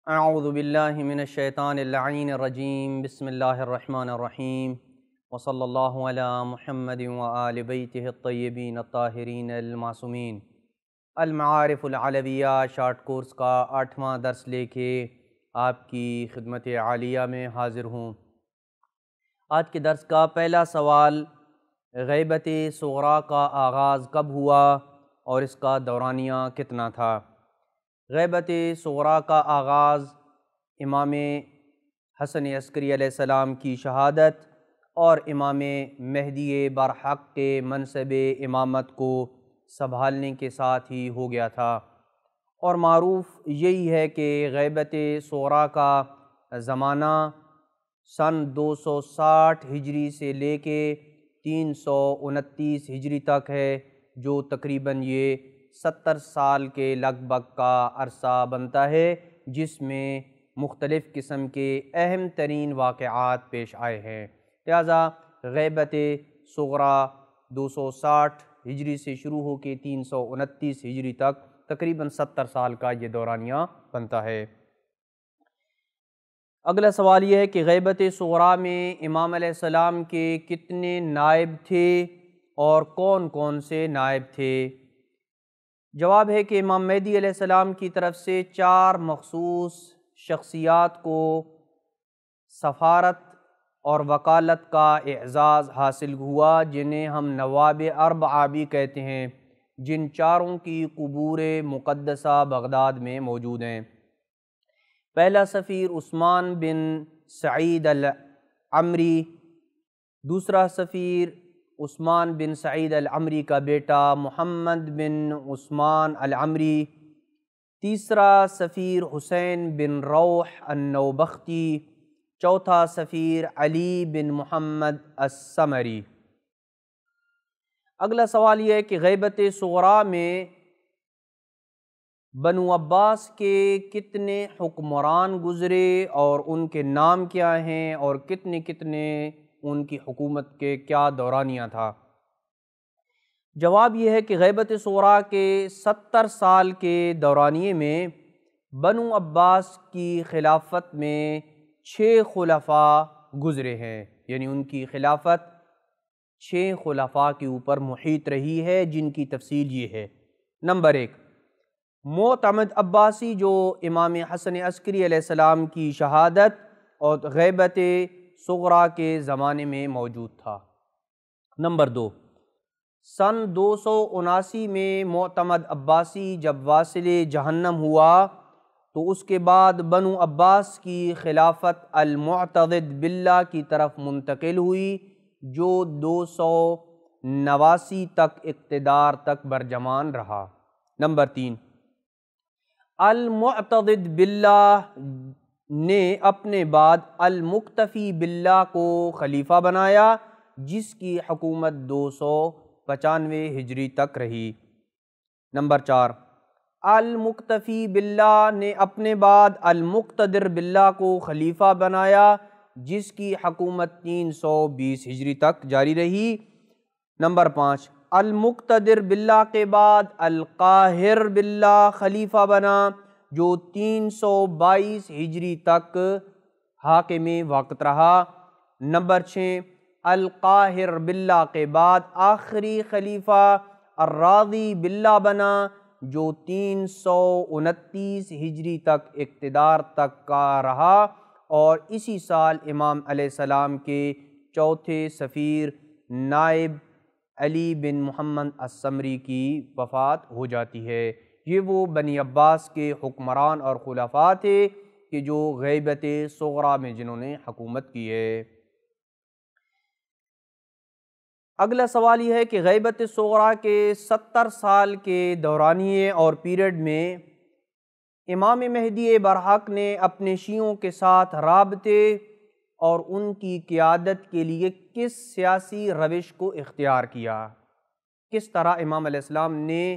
اعوذ باللہ من الشیطان اللعین الرجیم بسم اللہ الرحمن الرحیم وصلی اللہ علی محمد وآل بیتہ الطیبین الطاہرین المعصومین۔ المعارف العلویہ شارٹ کورس کا 8واں درس لے کے آپ کی خدمت عالیہ میں حاضر ہوں۔ آج کے درس کا پہلا سوال، غیبت صغریٰ کا آغاز کب ہوا اور اس کا دورانیہ کتنا تھا؟ غیبت صغریٰ کا آغاز امام حسن عسکری علیہ السلام کی شہادت اور امام مہدی برحق کے منصب امامت کو سنبھالنے کے ساتھ ہی ہو گیا تھا، اور معروف یہی ہے کہ غیبت صغریٰ کا زمانہ سن 260 ہجری سے لے کے 329 ہجری تک ہے، جو تقریباً یہ 70 سال کے لگ بھگ کا عرصہ بنتا ہے، جس میں مختلف قسم کے اہم ترین واقعات پیش آئے ہیں۔ لہٰذا غیبت صغریٰ 260 ہجری سے شروع ہو کے 329 ہجری تک تقریباً 70 سال کا یہ دورانیہ بنتا ہے۔ اگلا سوال یہ ہے کہ غیبت صغریٰ میں امام علیہ السلام کے کتنے نائب تھے اور کون کون سے نائب تھے؟ جواب ہے کہ امام مہدی علیہ السلام کی طرف سے 4 مخصوص شخصیات کو سفارت اور وکالت کا اعزاز حاصل ہوا، جنہیں ہم نواب اربعہ بھی کہتے ہیں، جن چاروں کی قبور مقدسہ بغداد میں موجود ہیں۔ پہلا سفیر عثمان بن سعید العمری، دوسرا سفیر عثمان بن سعید العمری کا بیٹا محمد بن عثمان العمری، تیسرا سفیر حسین بن روح النوبختی، چوتھا سفیر علی بن محمد السمری۔ اگلا سوال یہ ہے کہ غیبت صغریٰ میں بنو عباس کے کتنے حکمران گزرے اور ان کے نام کیا ہیں، اور کتنے ان کی حکومت کے کیا دورانیہ تھا؟ جواب یہ ہے کہ غیبت صغریٰ کے 70 سال کے دورانیے میں بنو عباس کی خلافت میں 6 خلفاء گزرے ہیں، یعنی ان کی خلافت 6 خلفاء کے اوپر محیط رہی ہے، جن کی تفصیل یہ ہے۔ نمبر 1، معتمد عباسی، جو امام حسن عسکری علیہ السلام کی شہادت اور غیبت صغریٰ کے زمانے میں موجود تھا۔ نمبر 2، سن 279 میں معتمد عباسی جب واصل جہنم ہوا تو اس کے بعد بنو عباس کی خلافت المعتضد باللہ کی طرف منتقل ہوئی، جو 289 تک اقتدار تک برجمان رہا۔ نمبر 3، المعتضد باللہ نے اپنے بعد المقتفی باللہ کو خلیفہ بنایا، جس کی حکومت 295 ہجری تک رہی۔ نمبر 4، المقتفی باللہ نے اپنے بعد المقتدر باللہ کو خلیفہ بنایا، جس کی حکومت 320 ہجری تک جاری رہی۔ نمبر 5، المقتدر باللہ کے بعد القاہر باللہ خلیفہ بنا، جو 322 ہجری تک حاکم وقت رہا۔ نمبر 6، القاہر باللہ کے بعد آخری خلیفہ الراضی باللہ بنا، جو 329 ہجری تک اقتدار تک کا رہا، اور اسی سال امام علیہ السلام کے چوتھے سفیر نائب علی بن محمد السمری کی وفات ہو جاتی ہے۔ یہ وہ بنی عباس کے حکمران اور خلفاء تھے کہ جو غیبت صغریٰ میں جنہوں نے حکومت کی ہے۔ اگلا سوال یہ ہے کہ غیبت صغریٰ کے 70 سال کے دورانیے اور پیریڈ میں امام مہدی برحق نے اپنے شیعوں کے ساتھ رابطے اور ان کی قیادت کے لیے کس سیاسی روش کو اختیار کیا؟ کس طرح امام علیہ السلام نے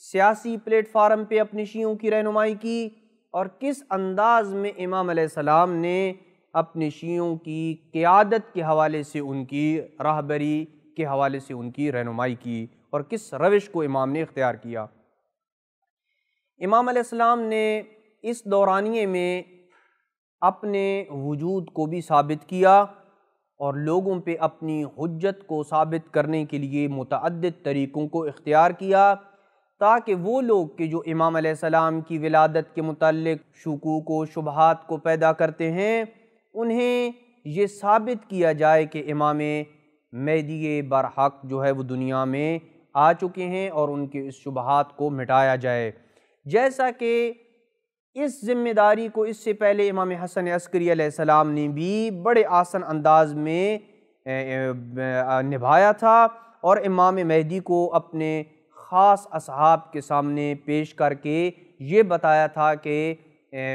سیاسی پلیٹ فارم پہ اپنے شیعوں کی رہنمائی کی، اور کس انداز میں امام علیہ السلام نے اپنے شیعوں کی قیادت کے حوالے سے، ان کی راہبری کے حوالے سے ان کی رہنمائی کی، اور کس روش کو امام نے اختیار کیا؟ امام علیہ السلام نے اس دورانیے میں اپنے وجود کو بھی ثابت کیا اور لوگوں پہ اپنی حجت کو ثابت کرنے کے لیے متعدد طریقوں کو اختیار کیا، تاکہ وہ لوگ کہ جو امام علیہ السلام کی ولادت کے متعلق شکوک و شبہات کو پیدا کرتے ہیں، انہیں یہ ثابت کیا جائے کہ امام مہدی برحق جو ہے وہ دنیا میں آ چکے ہیں اور ان کے اس شبہات کو مٹایا جائے۔ جیسا کہ اس ذمہ داری کو اس سے پہلے امام حسن عسکری علیہ السلام نے بھی بڑے آسن انداز میں نبھایا تھا، اور امام مہدی کو اپنے خاص اصحاب کے سامنے پیش کر کے یہ بتایا تھا کہ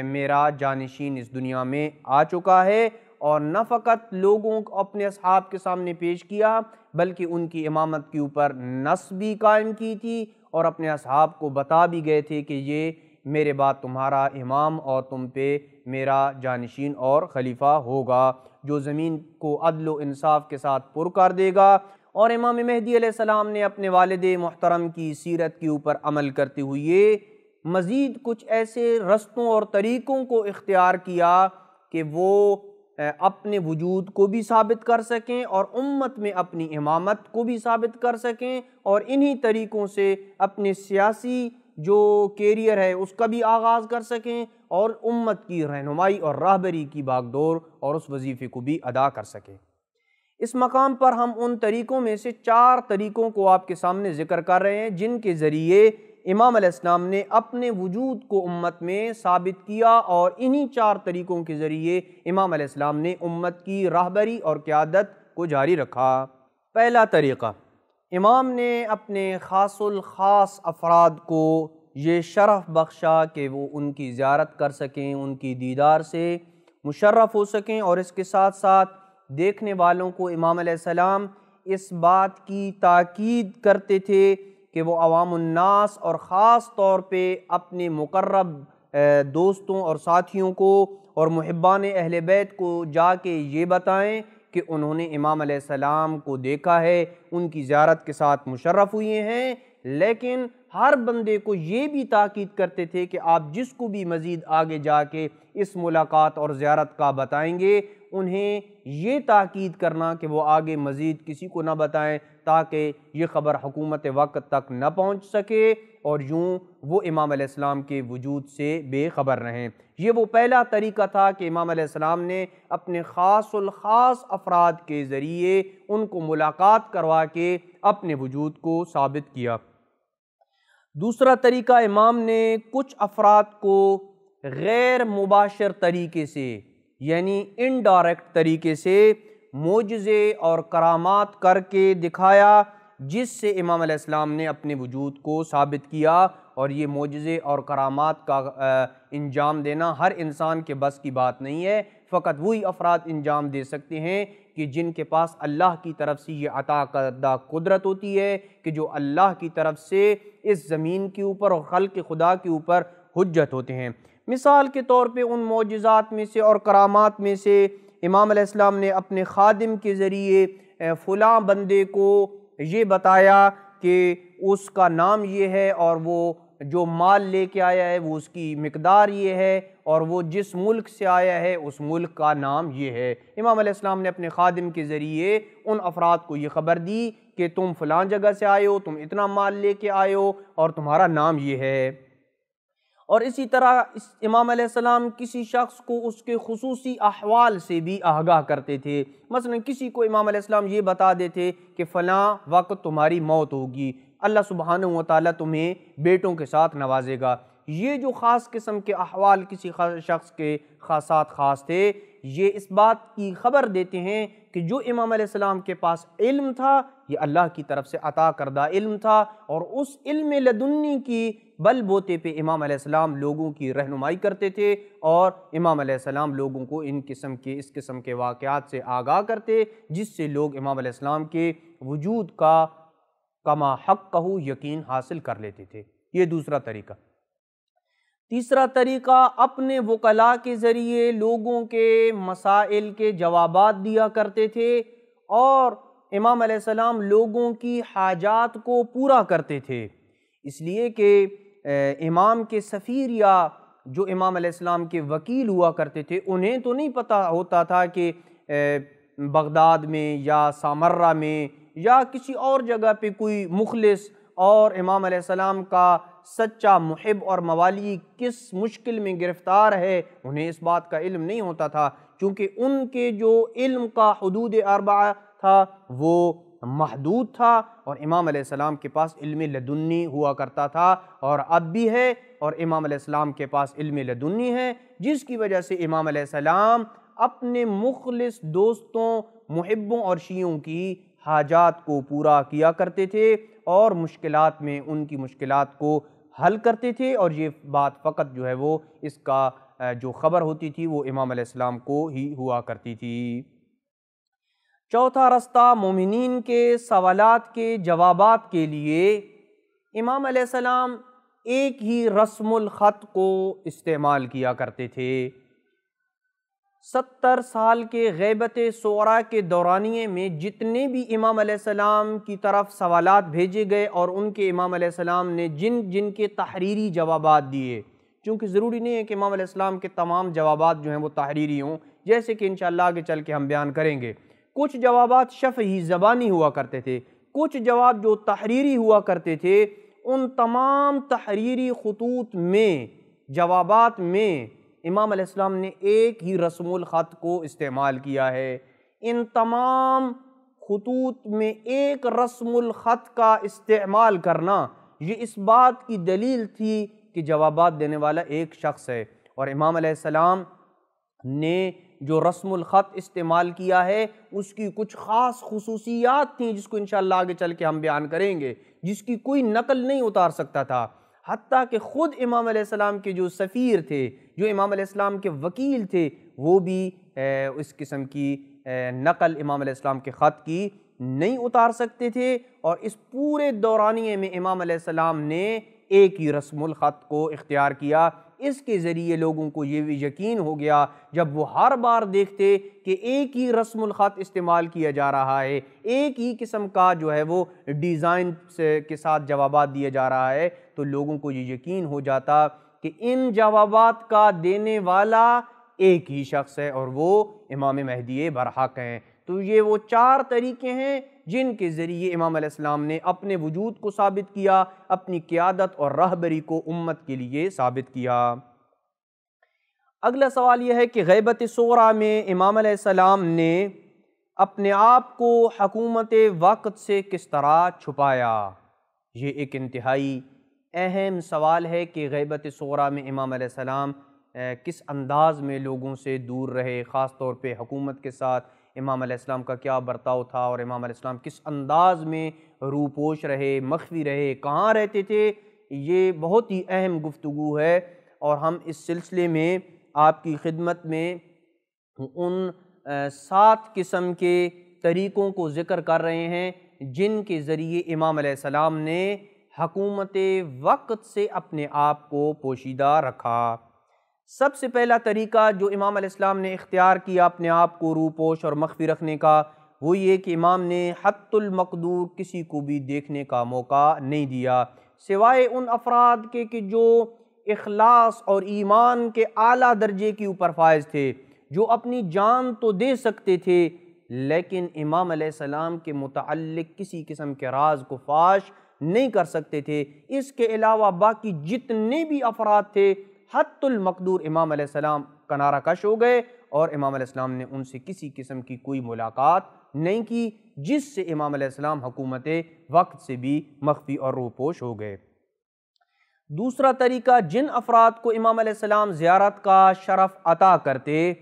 میرا جانشین اس دنیا میں آ چکا ہے، اور نہ فقط لوگوں کو اپنے اصحاب کے سامنے پیش کیا بلکہ ان کی امامت کے اوپر نص بھی قائم کی تھی، اور اپنے اصحاب کو بتا بھی گئے تھے کہ یہ میرے بعد تمہارا امام اور تم پہ میرا جانشین اور خلیفہ ہوگا، جو زمین کو عدل و انصاف کے ساتھ پر کر دے گا۔ اور امام مہدی علیہ السلام نے اپنے والد محترم کی سیرت کے اوپر عمل کرتے ہوئے مزید کچھ ایسے رستوں اور طریقوں کو اختیار کیا کہ وہ اپنے وجود کو بھی ثابت کر سکیں اور امت میں اپنی امامت کو بھی ثابت کر سکیں، اور انہی طریقوں سے اپنے سیاسی جو کیریئر ہے اس کا بھی آغاز کر سکیں، اور امت کی رہنمائی اور راہبری کی باغڈور اور اس وظیفے کو بھی ادا کر سکیں۔ اس مقام پر ہم ان طریقوں میں سے 4 طریقوں کو آپ کے سامنے ذکر کر رہے ہیں جن کے ذریعے امام علیہ السلام نے اپنے وجود کو امت میں ثابت کیا، اور انہی 4 طریقوں کے ذریعے امام علیہ السلام نے امت کی راہبری اور قیادت کو جاری رکھا۔ پہلا طریقہ، امام نے اپنے خاص الخاص افراد کو یہ شرف بخشا کہ وہ ان کی زیارت کر سکیں، ان کی دیدار سے مشرف ہو سکیں، اور اس کے ساتھ ساتھ دیکھنے والوں کو امام علیہ السلام اس بات کی تاکید کرتے تھے کہ وہ عوام الناس اور خاص طور پہ اپنے مقرب دوستوں اور ساتھیوں کو اور محبان اہل بیت کو جا کے یہ بتائیں کہ انہوں نے امام علیہ السلام کو دیکھا ہے، ان کی زیارت کے ساتھ مشرف ہوئے ہیں۔ لیکن ہر بندے کو یہ بھی تاکید کرتے تھے کہ آپ جس کو بھی مزید آگے جا کے اس ملاقات اور زیارت کا بتائیں گے، انہیں یہ تاکید کرنا کہ وہ آگے مزید کسی کو نہ بتائیں، تاکہ یہ خبر حکومت وقت تک نہ پہنچ سکے اور یوں وہ امام علیہ السلام کے وجود سے بے خبر رہیں۔ یہ وہ پہلا طریقہ تھا کہ امام علیہ السلام نے اپنے خاص الخاص افراد کے ذریعے ان کو ملاقات کروا کے اپنے وجود کو ثابت کیا۔ دوسرا طریقہ، امام نے کچھ افراد کو غیر مباشر طریقے سے یعنی انڈائریکٹ طریقے سے معجزے اور کرامات کر کے دکھایا، جس سے امام علیہ السلام نے اپنے وجود کو ثابت کیا۔ اور یہ معجزے اور کرامات کا انجام دینا ہر انسان کے بس کی بات نہیں ہے، فقط وہی افراد انجام دے سکتے ہیں کہ جن کے پاس اللہ کی طرف سے یہ عطا کردہ قدرت ہوتی ہے، کہ جو اللہ کی طرف سے اس زمین کے اوپر اور خلق خدا کے اوپر حجت ہوتے ہیں۔ مثال کے طور پہ ان معجزات میں سے اور کرامات میں سے امام علیہ السلام نے اپنے خادم کے ذریعے فلاں بندے کو یہ بتایا کہ اس کا نام یہ ہے، اور وہ جو مال لے کے آیا ہے وہ اس کی مقدار یہ ہے، اور وہ جس ملک سے آیا ہے اس ملک کا نام یہ ہے۔ امام علیہ السلام نے اپنے خادم کے ذریعے ان افراد کو یہ خبر دی کہ تم فلاں جگہ سے آئے ہو، تم اتنا مال لے کے آئے ہو، اور تمہارا نام یہ ہے۔ اور اسی طرح امام علیہ السلام کسی شخص کو اس کے خصوصی احوال سے بھی آگاہ کرتے تھے۔ مثلا کسی کو امام علیہ السلام یہ بتا دیتے کہ فلاں وقت تمہاری موت ہوگی، اللہ سبحانہ و تعالیٰ تمہیں بیٹوں کے ساتھ نوازے گا۔ یہ جو خاص قسم کے احوال کسی شخص کے خاص تھے، یہ اس بات کی خبر دیتے ہیں کہ جو امام علیہ السلام کے پاس علم تھا یہ اللہ کی طرف سے عطا کردہ علم تھا، اور اس علم لدنی کی بل بوتے پہ امام علیہ السلام لوگوں کی رہنمائی کرتے تھے، اور امام علیہ السلام لوگوں کو اس قسم کے واقعات سے آگاہ کرتے، جس سے لوگ امام علیہ السلام کے وجود کا کما حقہ یقین حاصل کر لیتے تھے۔ یہ دوسرا طریقہ۔ تیسرا طریقہ، اپنے وکلاء کے ذریعے لوگوں کے مسائل کے جوابات دیا کرتے تھے، اور امام علیہ السلام لوگوں کی حاجات کو پورا کرتے تھے، اس لیے کہ امام کے سفیر یا جو امام علیہ السلام کے وکیل ہوا کرتے تھے انہیں تو نہیں پتہ ہوتا تھا کہ بغداد میں یا سامرہ میں یا کسی اور جگہ پہ کوئی مخلص اور امام علیہ السلام کا سچا محب اور موالی کس مشکل میں گرفتار ہے، انہیں اس بات کا علم نہیں ہوتا تھا، چونکہ ان کے جو علم کا حدود اربعہ تھا وہ محدود تھا، اور امام علیہ السلام کے پاس علم لدنی ہوا کرتا تھا، اور اب بھی ہے، اور امام علیہ السلام کے پاس علم لدنی ہے، جس کی وجہ سے امام علیہ السلام اپنے مخلص دوستوں، محبوں اور شیعوں کی حاجات کو پورا کیا کرتے تھے اور مشکلات میں ان کی مشکلات کو حل کرتے تھے، اور یہ بات فقط جو ہے وہ اس کا جو خبر ہوتی تھی وہ امام علیہ السلام کو ہی ہوا کرتی تھی۔ چوتھا رستہ مومنین کے سوالات کے جوابات کے لیے امام علیہ السلام ایک ہی رسم الخط کو استعمال کیا کرتے تھے۔ 70 سال کے غیبت صغریٰ کے دورانیے میں جتنے بھی امام علیہ السلام کی طرف سوالات بھیجے گئے اور ان کے امام علیہ السلام نے جن کے تحریری جوابات دیے، چونکہ ضروری نہیں ہے کہ امام علیہ السلام کے تمام جوابات جو ہیں وہ تحریری ہوں، جیسے کہ انشاءاللہ آگے چل کے ہم بیان کریں گے۔ کچھ جوابات شفہی زبانی ہوا کرتے تھے، کچھ جواب جو تحریری ہوا کرتے تھے، ان تمام تحریری خطوط میں جوابات میں امام علیہ السلام نے ایک ہی رسم الخط کو استعمال کیا ہے۔ ان تمام خطوط میں ایک رسم الخط کا استعمال کرنا یہ اس بات کی دلیل تھی کہ جوابات دینے والا ایک شخص ہے، اور امام علیہ السلام نے جو رسم الخط استعمال کیا ہے اس کی کچھ خاص خصوصیات تھیں جس کو انشاءاللہ آگے چل کے ہم بیان کریں گے، جس کی کوئی نقل نہیں اتار سکتا تھا۔ حتیٰ کہ خود امام علیہ السلام کے جو سفیر تھے، جو امام علیہ السلام کے وکیل تھے، وہ بھی اس قسم کی نقل امام علیہ السلام کے خط کی نہیں اتار سکتے تھے، اور اس پورے دورانیے میں امام علیہ السلام نے ایک ہی رسم الخط کو اختیار کیا۔ اس کے ذریعے لوگوں کو یہ بھی یقین ہو گیا جب وہ ہر بار دیکھتے کہ ایک ہی رسم الخط استعمال کیا جا رہا ہے، ایک ہی قسم کا جو ہے وہ ڈیزائن کے ساتھ جوابات دیا جا رہا ہے، تو لوگوں کو یہ یقین ہو جاتا کہ ان جوابات کا دینے والا ایک ہی شخص ہے اور وہ امام مہدی برحق ہیں۔ تو یہ وہ 4 طریقے ہیں جن کے ذریعے امام علیہ السلام نے اپنے وجود کو ثابت کیا، اپنی قیادت اور رہبری کو امت کے لیے ثابت کیا۔ اگلا سوال یہ ہے کہ غیبت صغریٰ میں امام علیہ السلام نے اپنے آپ کو حکومت وقت سے کس طرح چھپایا؟ یہ ایک انتہائی اہم سوال ہے کہ غیبت صغریٰ میں امام علیہ السلام کس انداز میں لوگوں سے دور رہے، خاص طور پہ حکومت کے ساتھ امام علیہ السلام کا کیا برتاؤ تھا، اور امام علیہ السلام کس انداز میں روپوش رہے، مخفی رہے، کہاں رہتے تھے۔ یہ بہت ہی اہم گفتگو ہے، اور ہم اس سلسلے میں آپ کی خدمت میں ان 7 قسم کے طریقوں کو ذکر کر رہے ہیں جن کے ذریعے امام علیہ السلام نے حکومت وقت سے اپنے آپ کو پوشیدہ رکھا۔ سب سے پہلا طریقہ جو امام علیہ السلام نے اختیار کیا اپنے آپ کو روپوش اور مخفی رکھنے کا، وہ یہ کہ امام نے حتی المقدور کسی کو بھی دیکھنے کا موقع نہیں دیا، سوائے ان افراد کے کہ جو اخلاص اور ایمان کے اعلیٰ درجے کے اوپر فائز تھے، جو اپنی جان تو دے سکتے تھے لیکن امام علیہ السلام کے متعلق کسی قسم کے راز کو فاش نہیں کر سکتے تھے۔ اس کے علاوہ باقی جتنے بھی افراد تھے حتی المقدور امام علیہ السلام کنارہ کش ہو گئے، اور امام علیہ السلام نے ان سے کسی قسم کی کوئی ملاقات نہیں کی، جس سے امام علیہ السلام حکومت وقت سے بھی مخفی اور روپوش ہو گئے۔ دوسرا طریقہ، جن افراد کو امام علیہ السلام زیارت کا شرف عطا کرتے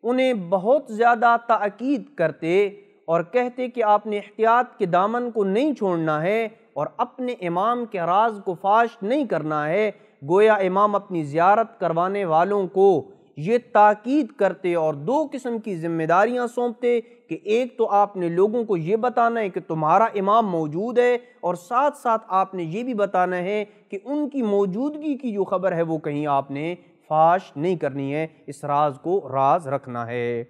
انہیں بہت زیادہ تاکید کرتے اور کہتے کہ آپ نے احتیاط کے دامن کو نہیں چھوڑنا ہے اور اپنے امام کے راز کو فاش نہیں کرنا ہے۔ گویا امام اپنی زیارت کروانے والوں کو یہ تاکید کرتے اور 2 قسم کی ذمہ داریاں سونپتے کہ ایک تو آپ نے لوگوں کو یہ بتانا ہے کہ تمہارا امام موجود ہے، اور ساتھ ساتھ آپ نے یہ بھی بتانا ہے کہ ان کی موجودگی کی جو خبر ہے وہ کہیں آپ نے فاش نہیں کرنی ہے، اس راز کو راز رکھنا ہے۔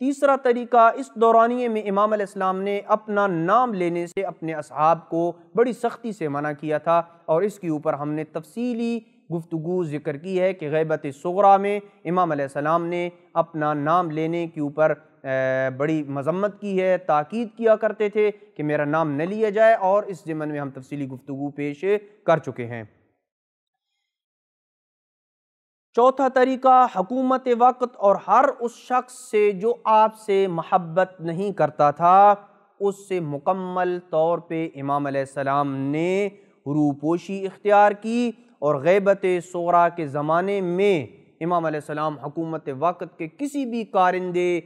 تیسرا طریقہ، اس دورانیے میں امام علیہ السلام نے اپنا نام لینے سے اپنے اصحاب کو بڑی سختی سے منع کیا تھا، اور اس کے اوپر ہم نے تفصیلی گفتگو ذکر کی ہے کہ غیبت صغریٰ میں امام علیہ السلام نے اپنا نام لینے کے اوپر بڑی مذمت کی ہے، تاکید کیا کرتے تھے کہ میرا نام نہ لیا جائے، اور اس ضمن میں ہم تفصیلی گفتگو پیش کر چکے ہیں۔ چوتھا طریقہ، حکومت وقت اور ہر اس شخص سے جو آپ سے محبت نہیں کرتا تھا اس سے مکمل طور پہ امام علیہ السلام نے روپوشی اختیار کی، اور غیبت صغریٰ کے زمانے میں امام علیہ السلام حکومت وقت کے کسی بھی کارندے،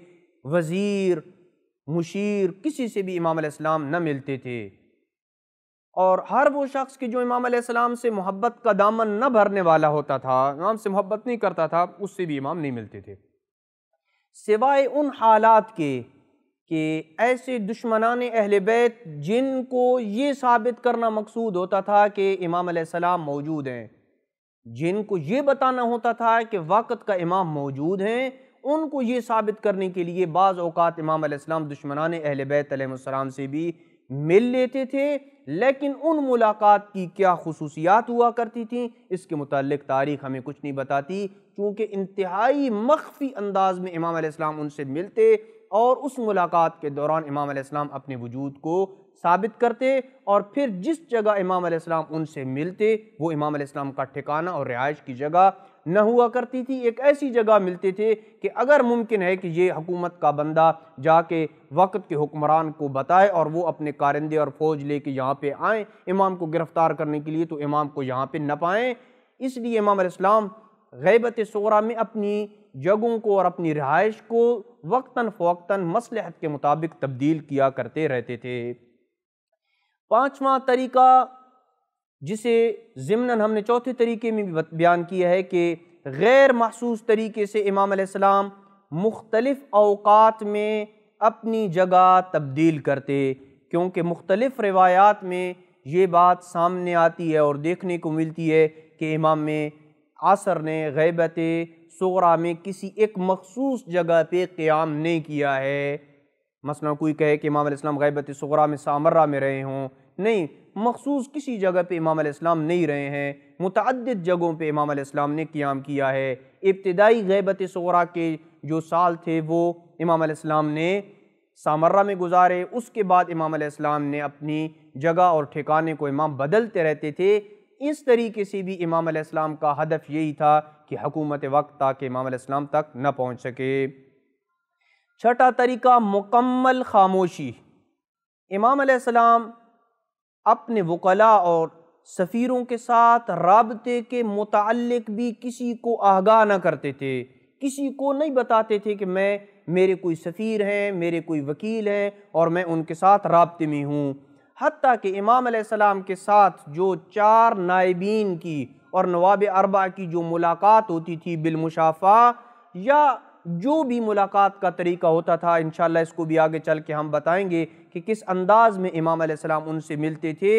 وزیر، مشیر، کسی سے بھی امام علیہ السلام نہ ملتے تھے، اور ہر وہ شخص کہ جو امام علیہ السلام سے محبت کا دامن نہ بھرنے والا ہوتا تھا، امام سے محبت نہیں کرتا تھا، اس سے بھی امام نہیں ملتے تھے، سوائے ان حالات کے کہ ایسے دشمنان اہل بیت جن کو یہ ثابت کرنا مقصود ہوتا تھا کہ امام علیہ السلام موجود ہیں، جن کو یہ بتانا ہوتا تھا کہ وقت کا امام موجود ہیں، ان کو یہ ثابت کرنے کے لیے بعض اوقات امام علیہ السلام دشمنان اہل بیت علیہ السلام سے بھی مل لیتے تھے، لیکن ان ملاقات کی کیا خصوصیات ہوا کرتی تھیں اس کے متعلق تاریخ ہمیں کچھ نہیں بتاتی، چونکہ انتہائی مخفی انداز میں امام علیہ السلام ان سے ملتے، اور اس ملاقات کے دوران امام علیہ السلام اپنے وجود کو ثابت کرتے، اور پھر جس جگہ امام علیہ السلام ان سے ملتے وہ امام علیہ السلام کا ٹھکانہ اور رہائش کی جگہ نہ ہوا کرتی تھی، ایک ایسی جگہ ملتے تھے کہ اگر ممکن ہے کہ یہ حکومت کا بندہ جا کے وقت کے حکمران کو بتائے اور وہ اپنے کارندے اور فوج لے کے یہاں پہ آئیں امام کو گرفتار کرنے کے لیے، تو امام کو یہاں پہ نہ پائیں، اس لیے امام علیہ السلام غیبت صغریٰ میں اپنی جگہوں کو اور اپنی رہائش کو وقتاً فوقتاً مصلحت کے مطابق تبدیل کیا کرتے رہتے تھے۔ پانچواں طریقہ جسے ضمناً ہم نے چوتھے طریقے میں بھی بیان کیا ہے کہ غیر محسوس طریقے سے امام علیہ السلام مختلف اوقات میں اپنی جگہ تبدیل کرتے، کیونکہ مختلف روایات میں یہ بات سامنے آتی ہے اور دیکھنے کو ملتی ہے کہ امام عصر نے غیبت صغریٰ میں کسی ایک مخصوص جگہ پہ قیام نہیں کیا ہے، مثلا کوئی کہے کہ امام علیہ السلام غیبت صغریٰ میں سامرہ میں رہے ہوں، نہیں، مخصوص کسی جگہ پہ امام علیہ السلام نہیں رہے ہیں، متعدد جگہوں پہ امام علیہ السلام نے قیام کیا ہے۔ ابتدائی غیبت صغریٰ کے جو سال تھے وہ امام علیہ السلام نے سامرہ میں گزارے، اس کے بعد امام علیہ السلام نے اپنی جگہ اور ٹھکانے کو امام بدلتے رہتے تھے۔ اس طریقے سے بھی امام علیہ السلام کا ہدف یہی تھا کہ حکومت وقت تاکہ امام علیہ السلام تک نہ پہنچ سکے۔ چھٹا طریقہ، مکمل خاموشی۔ امام علیہ السلام اپنے وکلاء اور سفیروں کے ساتھ رابطے کے متعلق بھی کسی کو آگاہ نہ کرتے تھے، کسی کو نہیں بتاتے تھے کہ میرے کوئی سفیر ہیں، میرے کوئی وکیل ہیں اور میں ان کے ساتھ رابطے میں ہوں، حتیٰ کہ امام علیہ السلام کے ساتھ جو 4 نائبین کی اور نواب اربعہ کی جو ملاقات ہوتی تھی بالمشافہ، یا جو بھی ملاقات کا طریقہ ہوتا تھا، انشاءاللہ اس کو بھی آگے چل کے ہم بتائیں گے کہ کس انداز میں امام علیہ السلام ان سے ملتے تھے،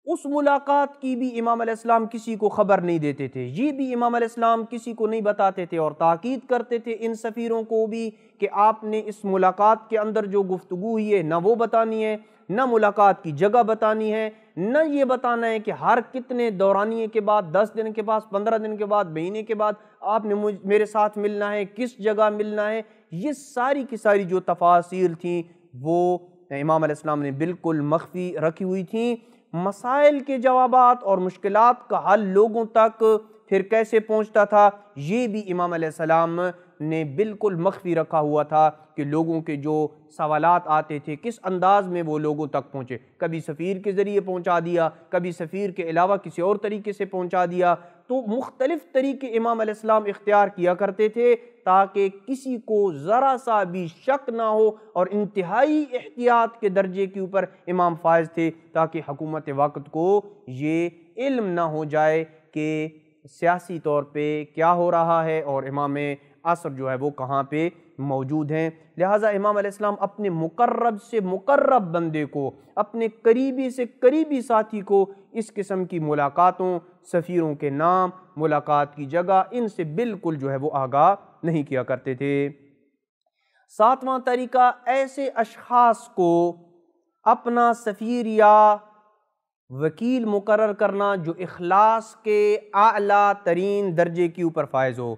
اس ملاقات کی بھی امام علیہ السلام کسی کو خبر نہیں دیتے تھے، یہ بھی امام علیہ السلام کسی کو نہیں بتاتے تھے، اور تاکید کرتے تھے ان سفیروں کو بھی کہ آپ نے اس ملاقات کے اندر جو گفتگو ہوئی ہے نہ وہ بتانی ہے، نہ ملاقات کی جگہ بتانی ہے، نہ یہ بتانا ہے کہ ہر کتنے دورانیے کے بعد، 10 دن کے بعد، 15 دن کے بعد، مہینے کے بعد آپ نے میرے ساتھ ملنا ہے، کس جگہ ملنا ہے، یہ ساری کی ساری جو تفاصیل تھیں وہ امام علیہ السلام نے بالکل مخفی رکھی ہوئی تھیں۔ مسائل کے جوابات اور مشکلات کا حل لوگوں تک پھر کیسے پہنچتا تھا، یہ بھی امام علیہ السلام نے بالکل مخفی رکھا ہوا تھا کہ لوگوں کے جو سوالات آتے تھے کس انداز میں وہ لوگوں تک پہنچے، کبھی سفیر کے ذریعے پہنچا دیا، کبھی سفیر کے علاوہ کسی اور طریقے سے پہنچا دیا، تو مختلف طریقے امام علیہ السلام اختیار کیا کرتے تھے تاکہ کسی کو ذرا سا بھی شک نہ ہو، اور انتہائی احتیاط کے درجے کے اوپر امام فائز تھے تاکہ حکومت وقت کو یہ علم نہ ہو جائے کہ سیاسی طور پہ کیا ہو رہا ہے اور امام عصر جو ہے وہ کہاں پہ موجود ہیں۔ لہٰذا امام علیہ السلام اپنے مقرب سے مقرب بندے کو، اپنے قریبی سے قریبی ساتھی کو اس قسم کی ملاقاتوں، سفیروں کے نام، ملاقات کی جگہ، ان سے بالکل جو ہے وہ آگاہ نہیں کیا کرتے تھے۔ ساتواں طریقہ، ایسے اشخاص کو اپنا سفیر یا وکیل مقرر کرنا جو اخلاص کے اعلیٰ ترین درجے کے اوپر فائز ہو،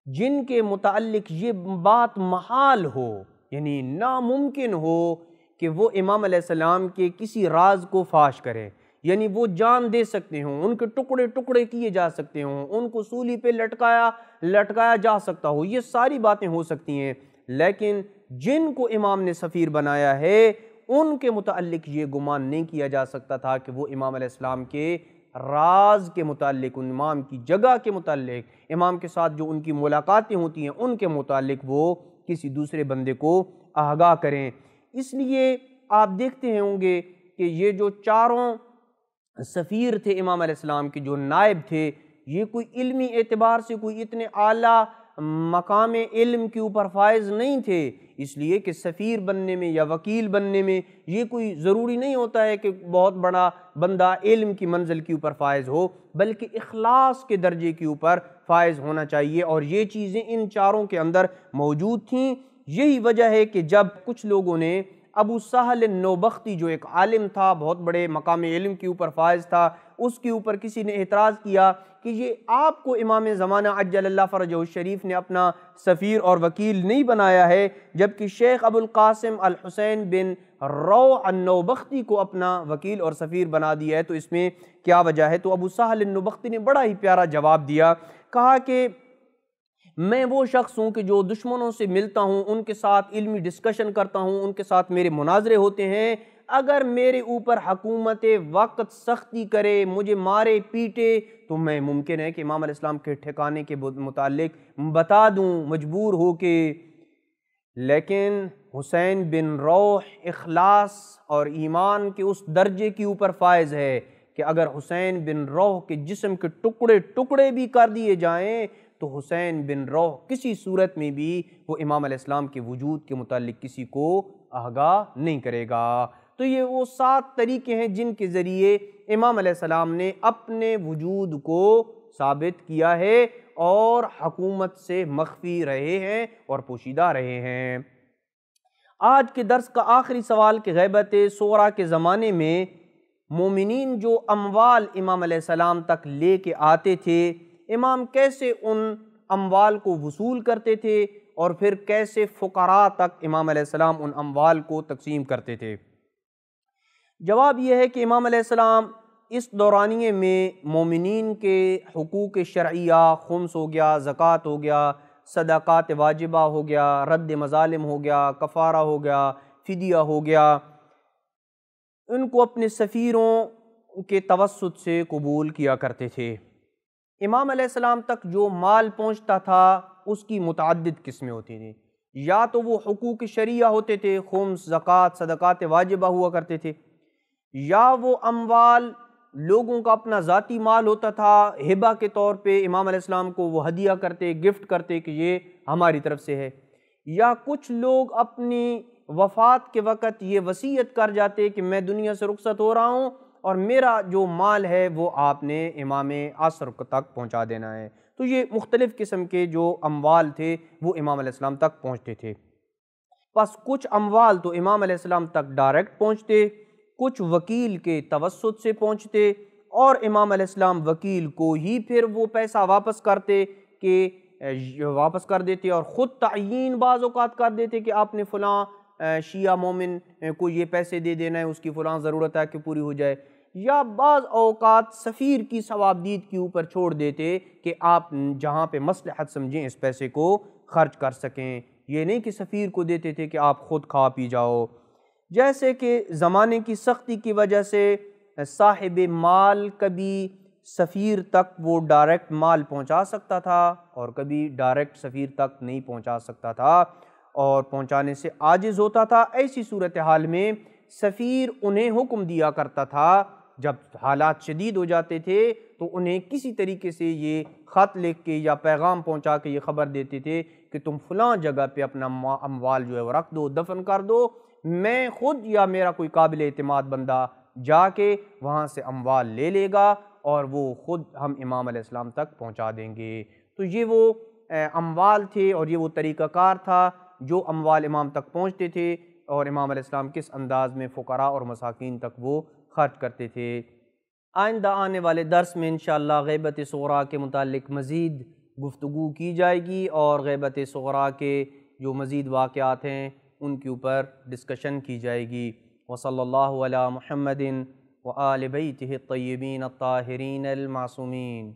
جن کے متعلق یہ بات محال ہو، یعنی ناممکن ہو کہ وہ امام علیہ السلام کے کسی راز کو فاش کریں، یعنی وہ جان دے سکتے ہوں، ان کے ٹکڑے ٹکڑے کیے جا سکتے ہوں، ان کو سولی پہ لٹکایا جا سکتا ہو، یہ ساری باتیں ہو سکتی ہیں، لیکن جن کو امام نے سفیر بنایا ہے ان کے متعلق یہ گمان نہیں کیا جا سکتا تھا کہ وہ امام علیہ السلام کے راز کے متعلق، ان امام کی جگہ کے متعلق، امام کے ساتھ جو ان کی ملاقاتیں ہوتی ہیں ان کے متعلق وہ کسی دوسرے بندے کو آگاہ کریں۔ اس لیے آپ دیکھتے ہوں گے کہ یہ جو چاروں سفیر تھے امام علیہ السلام کے، جو نائب تھے، یہ کوئی علمی اعتبار سے کوئی اتنے اعلیٰ مقام علم کے اوپر فائز نہیں تھے، اس لیے کہ سفیر بننے میں یا وکیل بننے میں یہ کوئی ضروری نہیں ہوتا ہے کہ بہت بڑا بندہ علم کی منزل کے اوپر فائز ہو، بلکہ اخلاص کے درجے کے اوپر فائز ہونا چاہیے، اور یہ چیزیں ان چاروں کے اندر موجود تھیں۔ یہی وجہ ہے کہ جب کچھ لوگوں نے ابو سہل النوبختی جو ایک عالم تھا، بہت بڑے مقام علم کے اوپر فائز تھا، اس کے اوپر کسی نے اعتراض کیا کہ یہ آپ کو امام زمانہ عجل اللہ فرجہ الشریف نے اپنا سفیر اور وکیل نہیں بنایا ہے، جبکہ شیخ ابو القاسم الحسین بن روح النوبختی کو اپنا وکیل اور سفیر بنا دیا ہے، تو اس میں کیا وجہ ہے؟ تو ابو سہل النوبختی نے بڑا ہی پیارا جواب دیا، کہا کہ میں وہ شخص ہوں کہ جو دشمنوں سے ملتا ہوں، ان کے ساتھ علمی ڈسکشن کرتا ہوں، ان کے ساتھ میرے مناظرے ہوتے ہیں، اگر میرے اوپر حکومت وقت سختی کرے، مجھے مارے پیٹے، تو میں ممکن ہے کہ امام علیہ السلام کے ٹھکانے کے متعلق بتا دوں مجبور ہو کے، لیکن حسین بن روح اخلاص اور ایمان کے اس درجے کے اوپر فائز ہے کہ اگر حسین بن روح کے جسم کے ٹکڑے ٹکڑے بھی کر دیے جائیں تو حسین بن روح کسی صورت میں بھی وہ امام علیہ السلام کے وجود کے متعلق کسی کو آگاہ نہیں کرے گا۔ تو یہ وہ 7 طریقے ہیں جن کے ذریعے امام علیہ السلام نے اپنے وجود کو ثابت کیا ہے اور حکومت سے مخفی رہے ہیں اور پوشیدہ رہے ہیں۔ آج کے درس کا آخری سوال کہ غیبت صغریٰ کے زمانے میں مومنین جو اموال امام علیہ السلام تک لے کے آتے تھے، امام کیسے ان اموال کو وصول کرتے تھے اور پھر کیسے فقراء تک امام علیہ السلام ان اموال کو تقسیم کرتے تھے؟ جواب یہ ہے کہ امام علیہ السلام اس دورانیے میں مومنین کے حقوق شرعیہ، خمس ہو گیا، زکوٰۃ ہو گیا، صدقات واجبہ ہو گیا، رد مظالم ہو گیا، کفارہ ہو گیا، فدیہ ہو گیا، ان کو اپنے سفیروں کے توسط سے قبول کیا کرتے تھے۔ امام علیہ السلام تک جو مال پہنچتا تھا اس کی متعدد قسمیں ہوتی تھیں، یا تو وہ حقوق شرعیہ ہوتے تھے، خمس، زکوٰۃ، صدقات واجبہ ہوا کرتے تھے، یا وہ اموال لوگوں کا اپنا ذاتی مال ہوتا تھا، ہبہ کے طور پہ امام علیہ السلام کو وہ ہدیہ کرتے، گفٹ کرتے کہ یہ ہماری طرف سے ہے، یا کچھ لوگ اپنی وفات کے وقت یہ وصیت کر جاتے کہ میں دنیا سے رخصت ہو رہا ہوں اور میرا جو مال ہے وہ آپ نے امام عصر تک پہنچا دینا ہے۔ تو یہ مختلف قسم کے جو اموال تھے وہ امام علیہ السلام تک پہنچتے تھے۔ بس کچھ اموال تو امام علیہ السلام تک ڈائریکٹ پہنچتے، کچھ وکیل کے توسط سے پہنچتے، اور امام علیہ السلام وکیل کو ہی پھر وہ پیسہ واپس کر دیتے اور خود تعیین بعض اوقات کر دیتے کہ آپ نے فلاں شیعہ مومن کو یہ پیسے دے دینا ہے، اس کی فلاں ضرورت ہے کہ پوری ہو جائے، یا بعض اوقات سفیر کی ثوابدید کے اوپر چھوڑ دیتے کہ آپ جہاں پہ مصلحت سمجھیں اس پیسے کو خرچ کر سکیں، یہ نہیں کہ سفیر کو دیتے تھے کہ آپ خود کھا پی جاؤ۔ جیسے کہ زمانے کی سختی کی وجہ سے صاحب مال کبھی سفیر تک وہ ڈائریکٹ مال پہنچا سکتا تھا اور کبھی ڈائریکٹ سفیر تک نہیں پہنچا سکتا تھا اور پہنچانے سے عاجز ہوتا تھا۔ ایسی صورتحال میں سفیر انہیں حکم دیا کرتا تھا، جب حالات شدید ہو جاتے تھے تو انہیں کسی طریقے سے یہ خط لکھ کے یا پیغام پہنچا کے یہ خبر دیتے تھے کہ تم فلاں جگہ پہ اپنا اموال جو ہے وہ رکھ دو، دفن کر دو، میں خود یا میرا کوئی قابل اعتماد بندہ جا کے وہاں سے اموال لے لے گا اور وہ خود ہم امام علیہ السلام تک پہنچا دیں گے۔ تو یہ وہ اموال تھے اور یہ وہ طریقہ کار تھا جو اموال امام تک پہنچتے تھے، اور امام علیہ السلام کس انداز میں فقراء اور مساکین تک وہ خرچ کرتے تھے۔ آئندہ آنے والے درس میں انشاءاللہ غیبت صغریٰ کے متعلق مزید گفتگو کی جائے گی اور غیبت صغریٰ کے جو مزید واقعات ہیں ان کے اوپر ڈسکشن کی جائے گی۔ وصلی اللہ علی محمد وآل بیتہ الطیبین الطاہرین المعصومین۔